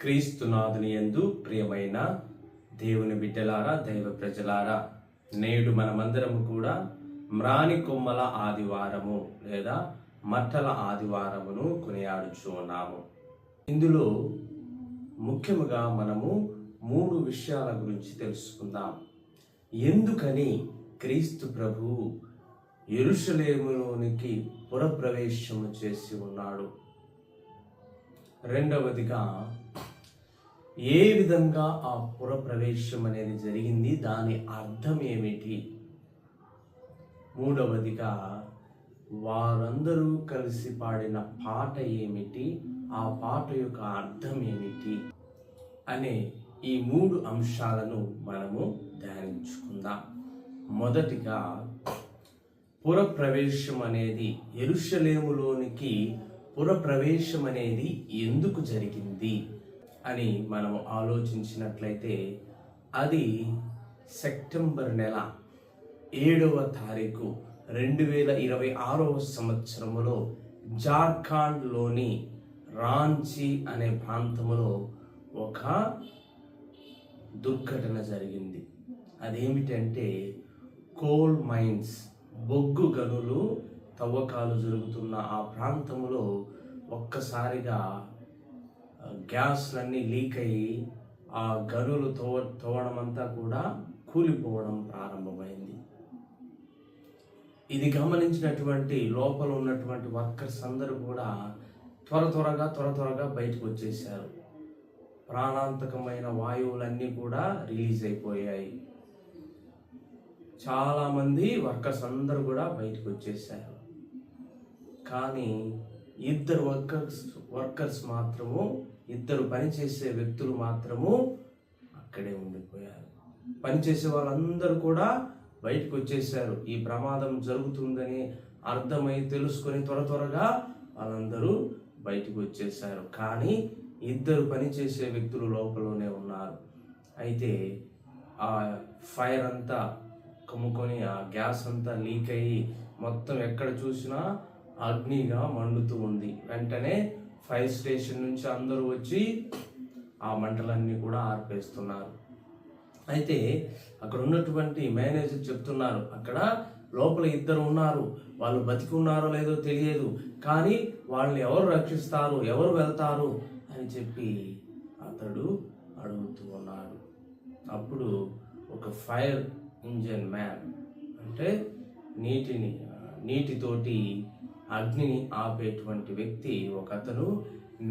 క్రీస్తునాథుని యందు ప్రియమైన దేవుని బిడ్డలారా, దైవ ప్రజలారా, నేడు మనమందరము కూడా మ్రాని కొమ్మల ఆదివారము లేదా మట్టల ఆదివారమును కొనియాడుచు ఉన్నాము. ఇందులో ముఖ్యముగా మనము 3 విషయాల గురించి తెలుసుకుందాం. ఎందుకని క్రీస్తు ప్రభువు యెరూషలేములోనికి పురప్రవేశము చేసి ఉన్నాడు? రెండవదిగా ఏ విధంగా ఆ పురప్రవేశం అనేది జరిగింది, దాని అర్థం ఏమిటి? మూడవదిగా వారందరూ కలిసి పాడిన పాట ఏమిటి, ఆ పాట యొక్క అర్థం ఏమిటి అనే ఈ 3 అంశాలను మనము ధ్యానించుకుందాం. మొదటిగా పురప్రవేశం అనేది, యెరూషలేములోనికి పురప్రవేశం అనేది ఎందుకు జరిగింది అని మనం ఆలోచించినట్లయితే, అది సెప్టెంబర్ నెల 7వ తారీఖు 2026వ సంవత్సరములో జార్ఖండ్లోని రాంచీ అనే ప్రాంతంలో ఒక దుర్ఘటన జరిగింది. అదేమిటంటే, కోల్ మైన్స్, బొగ్గు గనులు తవ్వకాలు జరుగుతున్న ఆ ప్రాంతంలో ఒక్కసారిగా గ్యాస్లన్నీ లీక్ అయ్యి ఆ గనులు తవ్వడం అంతా కూడా కూలిపోవడం ప్రారంభమైంది. ఇది గమనించినటువంటి లోపల ఉన్నటువంటి వర్కర్స్ అందరూ కూడా త్వరగా బయటకు వచ్చేసారు. ప్రాణాంతకమైన వాయువులన్నీ కూడా రిలీజ్ అయిపోయాయి. చాలామంది వర్కర్స్ అందరూ కూడా బయటకు వచ్చేసారు. కానీ 2 వర్కర్స్ మాత్రము, 2 పనిచేసే వ్యక్తులు మాత్రము అక్కడే ఉండిపోయారు. పనిచేసే వాళ్ళందరూ కూడా బయటకు వచ్చేసారు. ఈ ప్రమాదం జరుగుతుందని అర్థమై తెలుసుకొని త్వరగా వాళ్ళందరూ బయటకు వచ్చేసారు. కానీ 2 పనిచేసే వ్యక్తులు లోపలనే ఉన్నారు. అయితే ఆ ఫైర్ అంతా కమ్ముకొని, ఆ గ్యాస్ అంతా లీక్ అయ్యి మొత్తం ఎక్కడ చూసినా అగ్నిగా మండుతూ ఉంది. వెంటనే ఫైర్ స్టేషన్ నుంచి అందరూ వచ్చి ఆ మంటలన్నీ కూడా ఆర్పేస్తున్నారు. అయితే అక్కడ ఉన్నటువంటి మేనేజర్ చెప్తున్నారు, అక్కడ లోపల 2 ఉన్నారు, వాళ్ళు బతికి ఉన్నారో లేదో తెలియదు, కానీ వాళ్ళని ఎవరు రక్షిస్తారు, ఎవరు వెళ్తారు అని చెప్పి అతడు అడుగుతూ ఉన్నాడు. అప్పుడు ఒక ఫైర్ ఇంజన్ మ్యాన్, అంటే నీటితోటి అగ్నిని ఆపేటువంటి వ్యక్తి ఒకతను,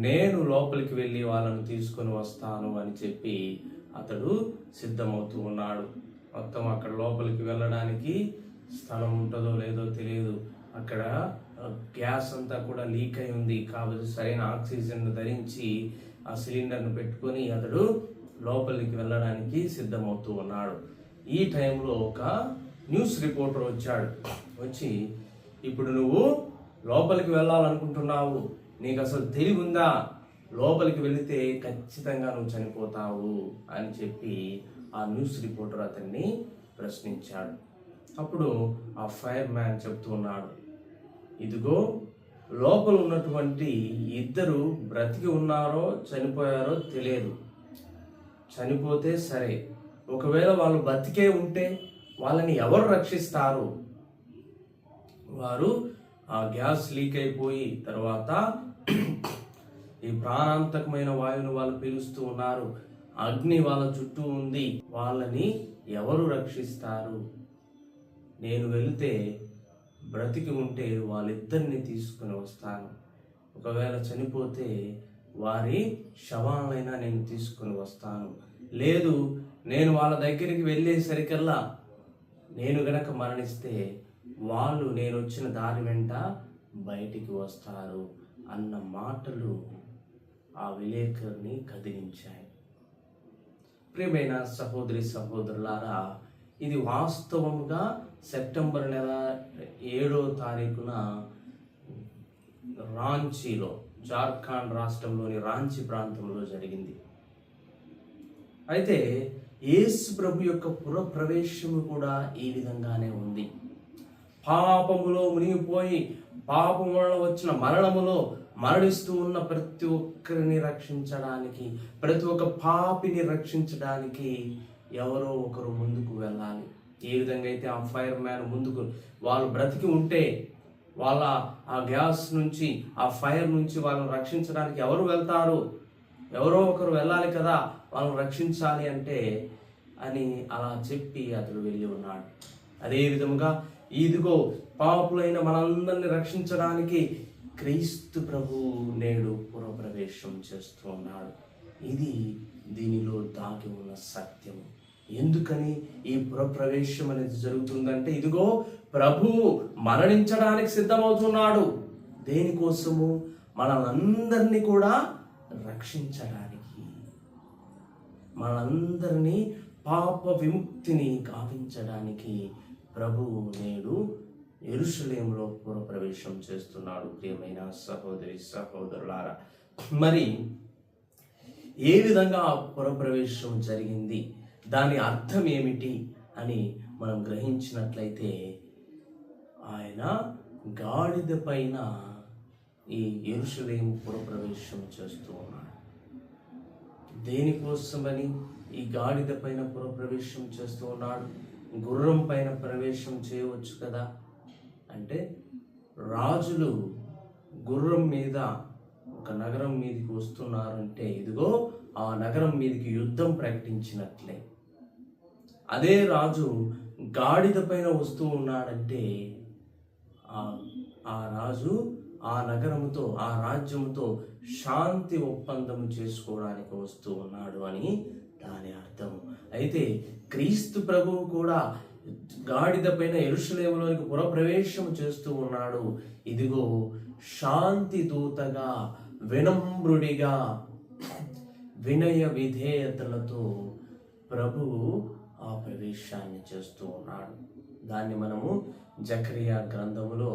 నేను లోపలికి వెళ్ళి వాళ్ళను తీసుకొని వస్తాను అని చెప్పి అతడు సిద్ధమవుతూ ఉన్నాడు. మొత్తం అక్కడ లోపలికి వెళ్ళడానికి స్థలం ఉంటుందో లేదో తెలియదు. అక్కడ గ్యాస్ అంతా కూడా లీక్ అయి ఉంది కాబట్టి సరైన ఆక్సిజన్ ధరించి ఆ సిలిండర్ను పెట్టుకొని అతడు లోపలికి వెళ్ళడానికి సిద్ధమవుతూ ఉన్నాడు. ఈ టైంలో ఒక న్యూస్ రిపోర్టర్ వచ్చి, ఇప్పుడు నువ్వు లోపలికి వెళ్ళాలనుకుంటున్నావు, నీకు అసలు తెలివి ఉందా? లోపలికి వెళితే ఖచ్చితంగా నువ్వు చనిపోతావు అని చెప్పి ఆ న్యూస్ రిపోర్టర్ అతన్ని ప్రశ్నించాడు. అప్పుడు ఆ ఫైర్ మ్యాన్ చెప్తూ ఉన్నాడు, ఇదిగో లోపల ఉన్నటువంటి 2 బ్రతికి ఉన్నారో చనిపోయారో తెలియదు. చనిపోతే సరే, ఒకవేళ వాళ్ళు బతికే ఉంటే వాళ్ళని ఎవరు రక్షిస్తారు? వారు ఆ గ్యాస్ లీక్ అయిపోయి తర్వాత ఈ ప్రాణాంతకమైన వాయువును వాళ్ళు పీలుస్తూ ఉన్నారు, అగ్ని వాళ్ళ చుట్టూ ఉంది, వాళ్ళని ఎవరు రక్షిస్తారు? నేను వెళితే బ్రతికి ఉంటే వాళ్ళిద్దరిని తీసుకుని వస్తాను, ఒకవేళ చనిపోతే వారి శవాలైనా నేను తీసుకుని వస్తాను, లేదు నేను వాళ్ళ దగ్గరికి వెళ్ళేసరికల్లా నేను గనక మరణిస్తే వాళ్ళు నేను వచ్చిన దారి వెంట బయటికి వస్తారు అన్న మాటలు ఆ విలేకరుని కదిలించాయి. ప్రియమైన సహోదరి సహోదరులారా, ఇది వాస్తవముగా సెప్టెంబర్ నెల 7వ తారీఖున రాంచీలో, జార్ఖండ్ రాష్ట్రంలోని రాంచీ ప్రాంతంలో జరిగింది. అయితే యేసు ప్రభు యొక్క పురప్రవేశము కూడా ఈ విధంగానే ఉంది. పాపములో మునిగిపోయి పాపం వలన వచ్చిన మరణములో మరణిస్తూ ఉన్న ప్రతి ఒక్కరిని రక్షించడానికి, ప్రతి ఒక్క పాపిని రక్షించడానికి ఎవరో ఒకరు ముందుకు వెళ్ళాలి. ఏ విధంగా అయితే ఆ ఫైర్ మ్యాన్ ముందుకు వాళ్ళు బ్రతికి ఉంటే వాళ్ళ ఆ గ్యాస్ నుంచి, ఆ ఫైర్ నుంచి వాళ్ళని రక్షించడానికి ఎవరు వెళ్తారు? ఎవరో ఒకరు వెళ్ళాలి కదా వాళ్ళని రక్షించాలి అంటే అని అలా చెప్పి అతడు వెళ్ళి ఉన్నాడు. అదే విధముగా ఇదిగో పాపులైన మనందరిని రక్షించడానికి క్రీస్తు ప్రభు నేడు పురప్రవేశం చేస్తూ ఉన్నాడు. ఇది దీనిలో దాగి ఉన్న సత్యము. ఎందుకని ఈ పురప్రవేశం అనేది జరుగుతుందంటే, ఇదిగో ప్రభువు మరణించడానికి సిద్ధమవుతున్నాడు. దేనికోసము? మనందరినీ కూడా రక్షించడానికి, మనందరినీ పాప విముక్తిని గావించడానికి ప్రభువు నేడు యెరూషలేములో పురప్రవేశం చేస్తున్నాడు. ప్రియమైన సహోదరి సహోదరులారా, మరి ఏ విధంగా పురప్రవేశం జరిగింది, దాని అర్థం ఏమిటి అని మనం గ్రహించినట్లయితే, ఆయన గాడిద పైన ఈ యెరూషలేము పురప్రవేశం చేస్తూ ఉన్నాడు. దేనికోసమని ఈ గాడిద పైన పురప్రవేశం చేస్తూ ఉన్నాడు? గుర్రం పైన ప్రవేశం చేయవచ్చు కదా. అంటే రాజులు గుర్రం మీద ఒక నగరం మీదకి వస్తున్నారంటే, ఇదిగో ఆ నగరం మీదకి యుద్ధం ప్రకటించినట్లే. అదే రాజు గాడిద పైన వస్తూ ఉన్నాడంటే, ఆ రాజు ఆ నగరముతో, ఆ రాజ్యముతో శాంతి ఒప్పందం చేసుకోవడానికి వస్తూ ఉన్నాడు అని దాని అర్థం. అయితే క్రీస్తు ప్రభువు కూడా గాడిద పైన యెరూషలేములోనికి పురప్రవేశం చేస్తూ ఉన్నాడు. ఇదిగో శాంతి దూతగా, వినమ్రుడిగా, వినయ విధేయతలతో ప్రభువు ఆ ప్రవేశాన్ని చేస్తూ ఉన్నాడు. దాన్ని మనము జకరియా గ్రంథములో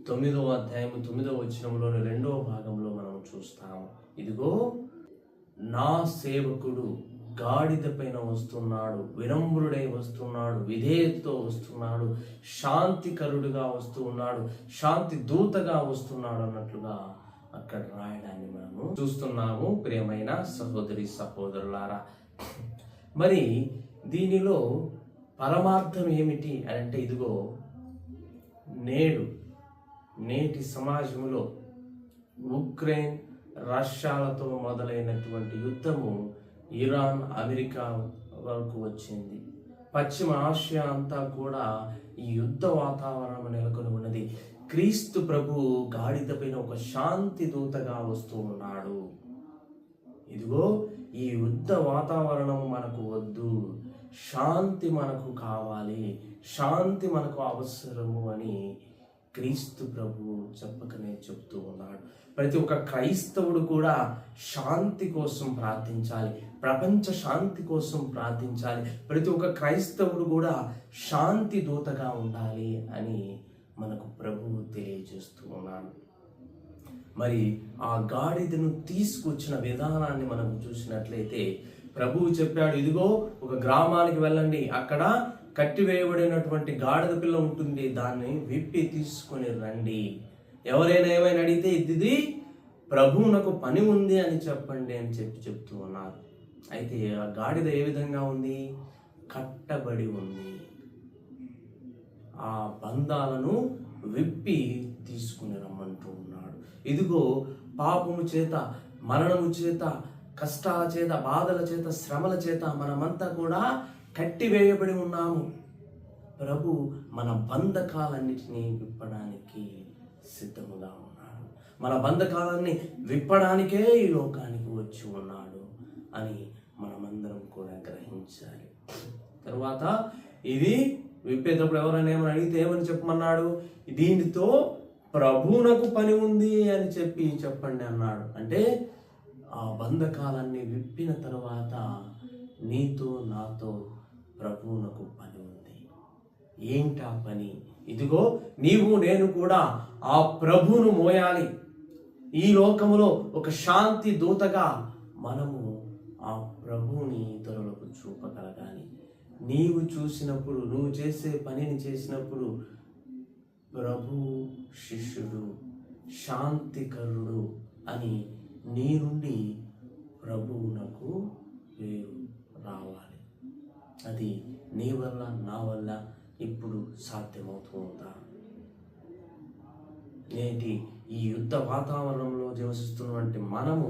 9వ అధ్యాయము 9వ వచనంలోని 2వ భాగంలో మనం చూస్తాము. ఇదిగో నా సేవకుడు గాడిద పైన వస్తున్నాడు, వినమ్రుడై వస్తున్నాడు, విధేయతతో వస్తున్నాడు, శాంతికరుడుగా వస్తూ ఉన్నాడు, శాంతి దూతగా వస్తున్నాడు అన్నట్లుగా అక్కడ రాయడాన్ని మనము చూస్తున్నాము. ప్రియమైన సహోదరి సహోదరులారా, మరి దీనిలో పరమార్థం ఏమిటి అని అంటే, ఇదిగో నేటి సమాజంలో ఉక్రెయిన్ రష్యాలతో మొదలైనటువంటి యుద్ధము ఇరాన్ అమెరికా వరకు వచ్చింది. పశ్చిమ ఆసియా అంతా కూడా ఈ యుద్ధ వాతావరణం నెలకొని ఉన్నది. క్రీస్తు ప్రభు గాడిద పైన ఒక శాంతి దూతగా వస్తూ ఉన్నాడు. ఇదిగో ఈ యుద్ధ వాతావరణం మనకు వద్దు, శాంతి మనకు కావాలి, శాంతి మనకు అవసరము అని క్రీస్తు ప్రభు చెప్పకనే చెప్తూ ఉన్నాడు. ప్రతి ఒక్క క్రైస్తవుడు కూడా శాంతి కోసం ప్రార్థించాలి, ప్రపంచ శాంతి కోసం ప్రార్థించాలి. ప్రతి ఒక్క క్రైస్తవుడు కూడా శాంతి దూతగా ఉండాలి అని మనకు ప్రభువు తెలియజేస్తూ ఉన్నాడు. మరి ఆ గాడిదను తీసుకొచ్చిన విధానాన్ని మనం చూసినట్లయితే, ప్రభువు చెప్పాడు, ఇదిగో ఒక గ్రామానికి వెళ్ళండి, అక్కడ కట్టివేయబడినటువంటి గాడిద పిల్ల ఉంటుంది, దాన్ని విప్పి తీసుకొని రండి. ఎవరైనా ఏమైనా అడిగితే ఇది ప్రభువు నాకు పని ఉంది అని చెప్పండి అని చెప్తూ ఉన్నారు. అయితే ఆ గాడిద ఏ విధంగా ఉంది? కట్టబడి ఉంది. ఆ బంధాలను విప్పి తీసుకుని రమ్మంటూ ఉన్నాడు. ఇదిగో పాపము చేత, మరణము చేత, కష్టాల చేత, బాధల చేత, శ్రమల చేత మనమంతా కూడా కట్టివేయబడి ఉన్నాము. ప్రభు మన బంధకాలన్నిటినీ విప్పడానికి సిద్ధముగా ఉన్నాడు. మన బంధకాలన్నీ విప్పడానికే ఈ లోకానికి వచ్చి ఉన్నాడు అని మనమందరం కూడా గ్రహించాలి. తర్వాత ఇది విప్పేటప్పుడు ఎవరైనా ఏమని అడిగితే ఏమని చెప్పమన్నాడు? దీనితో ప్రభువునకు పని ఉంది అని చెప్పండి అన్నాడు. అంటే ఆ బంధకాలన్నీ విప్పిన తర్వాత నీతో నాతో ప్రభువునకు పని ఉంది. ఏంటా పని? ఇదిగో నీవు నేను కూడా ఆ ప్రభువును మోయాలి. ఈ లోకములో ఒక శాంతి దూతగా మనము ఆ ప్రభువుని ఇతరులకు చూపగలగాలి. నీవు చూసినప్పుడు, నువ్వు చేసే పనిని చేసినప్పుడు ప్రభు శిష్యుడు, శాంతికరుడు అని నీ నుండి ప్రభువునకు పేరు రావాలి. అది నీ వల్ల నా వల్ల ఇప్పుడు సాధ్యమవుతూ ఉందా? నేటి ఈ యుద్ధ వాతావరణంలో నివసిస్తున్నటువంటి మనము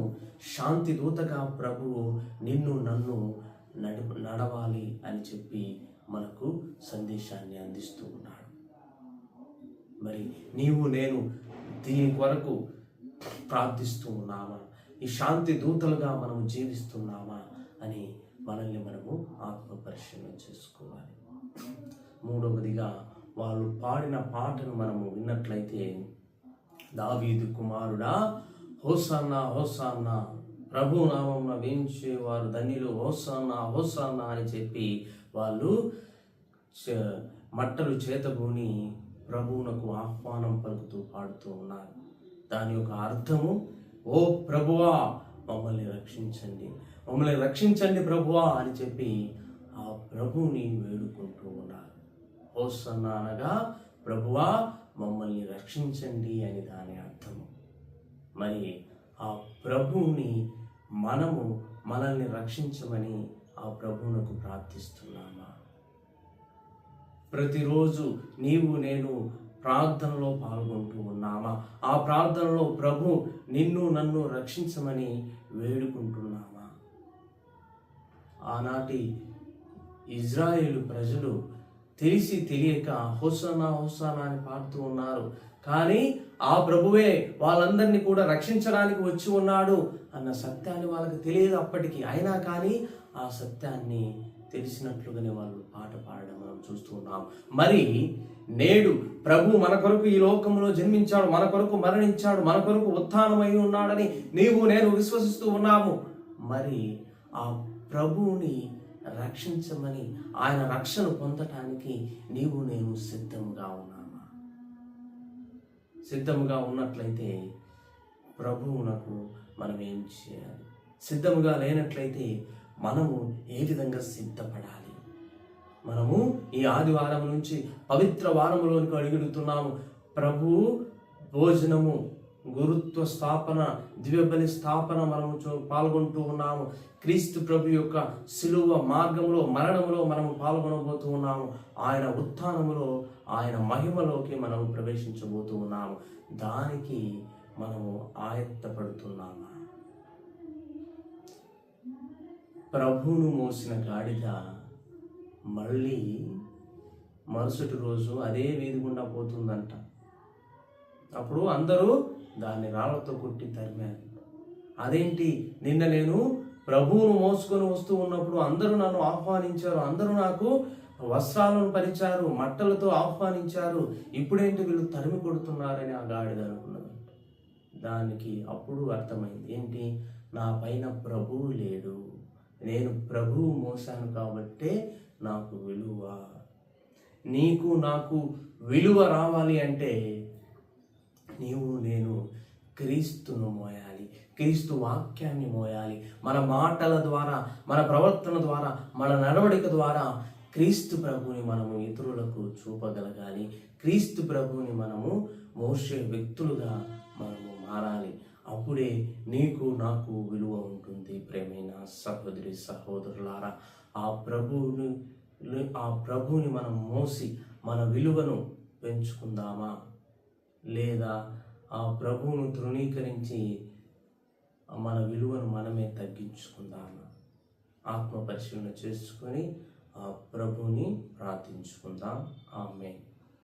శాంతి దూతగా ప్రభువు నిన్ను నన్ను నడవాలి అని చెప్పి మనకు సందేశాన్ని అందిస్తూ ఉన్నాడు. మరి నీవు నేను దీని కొరకు ప్రార్థిస్తూ ఉన్నామా? ఈ శాంతి దూతలుగా మనము జీవిస్తున్నామా అని మనల్ని మనము ఆత్మ పరిశీలన చేసుకోవాలి. మూడవదిగా వాళ్ళు పాడిన పాటను మనము విన్నట్లయితే, దావీదు కుమారుడా హోసన్నా హోసన్నా, ప్రభు నామమున వేయించేవారు ధన్యులు, హోసన్నా హోసన్నా అని చెప్పి వాళ్ళు మట్టలు చేతబూని ప్రభువునకు ఆహ్వానం పలుకుతూ పాడుతూ ఉన్నారు. దాని యొక్క అర్థము, ఓ ప్రభువా మమ్మల్ని రక్షించండి, మమ్మల్ని రక్షించండి ప్రభువా అని చెప్పి ఆ ప్రభువుని వేడుకుంటూ ఉన్నారు. హోసన్నా అనగా ప్రభువా మమ్మల్ని రక్షించండి అని దాని అర్థము. మరి ఆ ప్రభువుని మనల్ని రక్షించమని ఆ ప్రభువునకు ప్రార్థిస్తున్నామా? ప్రతిరోజు నీవు నేను ప్రార్థనలో పాల్గొంటూ ఉన్నామా? ఆ ప్రార్థనలో ప్రభు నిన్ను నన్ను రక్షించమని వేడుకుంటున్నామా? ఆనాటి ఇజ్రాయేలు ప్రజలు తెలిసి తెలియక హోసన్నా హోసన్నా అని పాడుతూ ఉన్నారు. కానీ ఆ ప్రభువే వాళ్ళందరినీ కూడా రక్షించడానికి వచ్చి ఉన్నాడు అన్న సత్యాన్ని వాళ్ళకి తెలియదు అప్పటికి. అయినా కానీ ఆ సత్యాన్ని తెలిసినట్లుగానే వాళ్ళు పాట పాడడం మనం చూస్తూ ఉన్నాం. మరి నేడు ప్రభు మన కొరకు ఈ లోకంలో జన్మించాడు, మన కొరకు మరణించాడు, మన కొరకు ఉత్థానమై ఉన్నాడని నీవు నేను విశ్వసిస్తూ ఉన్నాము. మరి ఆ ప్రభువుని రక్షించమని, ఆయన రక్షణ పొందటానికి నీవు నేను సిద్ధంగా ఉన్నామా? సిద్ధంగా ఉన్నట్లయితే ప్రభువునకు మనం ఏం చేయాలి? సిద్ధంగా లేనట్లయితే మనము ఏ విధంగా సిద్ధపడాలి? మనము ఈ ఆదివారం నుంచి పవిత్ర వారములోనికి అడుగుతున్నాము. ప్రభు భోజనము, గురుత్వ స్థాపన, దివ్యబలి స్థాపన మనము పాల్గొంటూ ఉన్నాము. క్రీస్తు ప్రభు యొక్క శిలువ మార్గంలో, మరణంలో మనము పాల్గొనబోతూ ఉన్నాము. ఆయన ఉత్థానములో, ఆయన మహిమలోకి మనము ప్రవేశించబోతూ ఉన్నాము. దానికి మనము ఆయత్తపడుతున్నామా? ప్రభువును మోసిన గాడిద మళ్ళీ మరుసటి రోజు అదే వీధి గుండా పోతుందంట. అప్పుడు అందరూ దాన్ని రాళ్లతో కొట్టి తరిమారు. అదేంటి, నిన్న నేను ప్రభువును మోసుకొని వస్తూ ఉన్నప్పుడు అందరూ నన్ను ఆహ్వానించారు, అందరూ నాకు వస్త్రాలను పరిచారు, మట్టలతో ఆహ్వానించారు, ఇప్పుడేంటి వీళ్ళు తరిమి కొడుతున్నారని ఆ గాడిద అనుకున్నది. దానికి అప్పుడు అర్థమైంది, ఏంటి, నా పైన ప్రభువు లేడు, నేను ప్రభువు మోసాను కాబట్టే నాకు విలువ. నీకు నాకు విలువ రావాలి అంటే నీవు నేను క్రీస్తును మోయాలి, క్రీస్తు వాక్యాన్ని మోయాలి. మన మాటల ద్వారా, మన ప్రవర్తన ద్వారా, మన నడవడిక ద్వారా క్రీస్తు ప్రభువుని మనము ఇతరులకు చూపగలగాలి. క్రీస్తు ప్రభువుని మనము మోసే వ్యక్తులుగా మనము మారాలి. అప్పుడే నీకు నాకు విలువ ఉంటుంది. ప్రేమైన సహోదరి సహోదరులారా, ఆ ప్రభువుని మనం మోసి మన విలువను పెంచుకుందామా? లేదా ఆ ప్రభువును తృణీకరించి మన విలువను మనమే తగ్గించుకుందామా? ఆత్మ పరిశీలన చేసుకొని ఆ ప్రభువుని ప్రార్థించుకుందాం. ఆమేన్.